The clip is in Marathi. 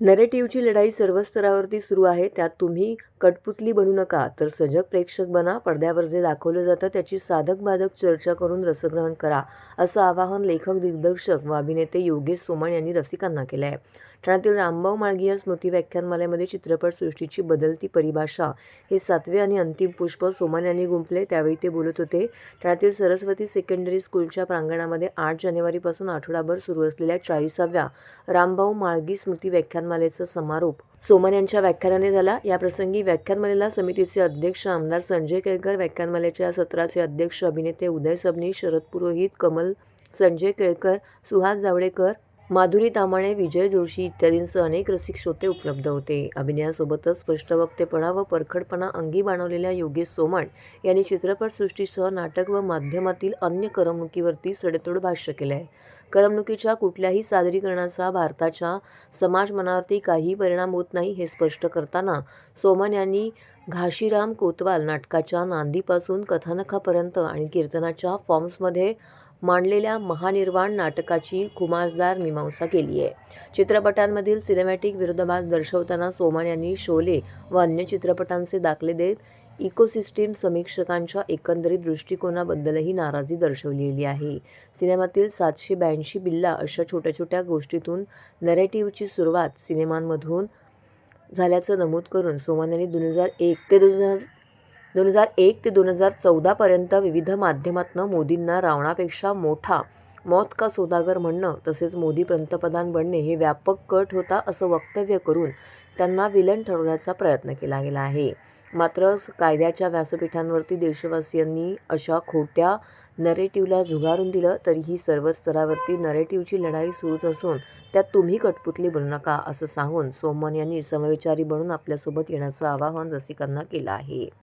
नरेटिव्हची लढाई सर्व स्तरावरती सुरू आहे. त्यात तुम्ही कठपुतली बनू नका, तर सजग प्रेक्षक बना. पडद्यावर जे दाखवलं जातं त्याची साधक-बाधक चर्चा करून रसग्रहण करा, असं आवाहन लेखक, दिग्दर्शक व अभिनेते योगेश सोमण यांनी रसिकांना केलं आहे. ठाण्यातील रामभाऊ म्हाळगी या स्मृती व्याख्यानमालेमध्ये चित्रपटसृष्टीची बदलती परिभाषा हे 7वे आणि अंतिम पुष्प सोमण यांनी गुंफले. त्यावेळी ते बोलत होते. ठाण्यातील सरस्वती सेकंडरी स्कूलच्या प्रांगणामध्ये 8 जानेवारीपासून आठवडाभर सुरू असलेल्या 40व्या रामभाऊ म्हाळगी स्मृती व्याख्यानमालेचा समारोप सोमण यांच्या व्याख्यानाने झाला. याप्रसंगी व्याख्यानमालेला समितीचे अध्यक्ष आमदार संजय केळकर, व्याख्यानमालेच्या सत्राचे अध्यक्ष अभिनेते उदय सबनीस, शरद पुरोहित, कमल संजय केळकर, सुहास जावडेकर, माधुरी तामाणे, विजय जोशी इत्यादींसह अनेक रसिक श्रोते उपलब्ध होते. अभिनयासोबतच स्पष्टवक्तेपणा व परखडपणा अंगी बाणवलेल्या योगेश सोमण यांनी चित्रपटसृष्टीसह नाटक व माध्यमातील अन्य करमणुकीवरती सडेतोड भाष्य केलं आहे. करमणुकीच्या कुठल्याही सादरीकरणाचा भारताच्या समाजमनावरती काहीही परिणाम होत नाही हे स्पष्ट करताना सोमण यांनी घाशीराम कोतवाल नाटकाच्या नांदीपासून कथानकापर्यंत आणि कीर्तनाच्या फॉर्म्समध्ये मांडलेल्या महानिर्वाण नाटकाची खुमासदार मीमांसा केली आहे. चित्रपटांमधील सिनेमॅटिक विरोधाभास दर्शवताना सोमण यांनी शोले व अन्य चित्रपटांचे दाखले देत इकोसिस्टीम समीक्षकांच्या एकंदरीत दृष्टिकोनाबद्दलही नाराजी दर्शवलेली आहे. सिनेमातील 782 बिल्ला अशा छोट्या छोट्या गोष्टीतून नरेटिव्हची सुरुवात सिनेमांमधून झाल्याचं नमूद करून सोमण यांनी 2001 ते 2014 पर्यंत विविध माध्यमातनं मोदींना रावणापेक्षा मोठा मौत का सौदागर म्हणणं तसेच मोदी पंतप्रधान बनणे हे व्यापक कट होता असं वक्तव्य करून त्यांना विलन ठरवण्याचा प्रयत्न केला गेला आहे. मात्र कायद्याच्या व्यासपीठांवरती देशवासियांनी अशा खोट्या नरेटिव्हला झुगारून दिलं. तरीही सर्व स्तरावरती नरेटिव्हची लढाई सुरूच असून त्यात तुम्ही कठपुतली बनू नका असं सांगून सोमण यांनी समविचारी बनून आपल्यासोबत येण्याचं आवाहन रसिकांना केलं आहे.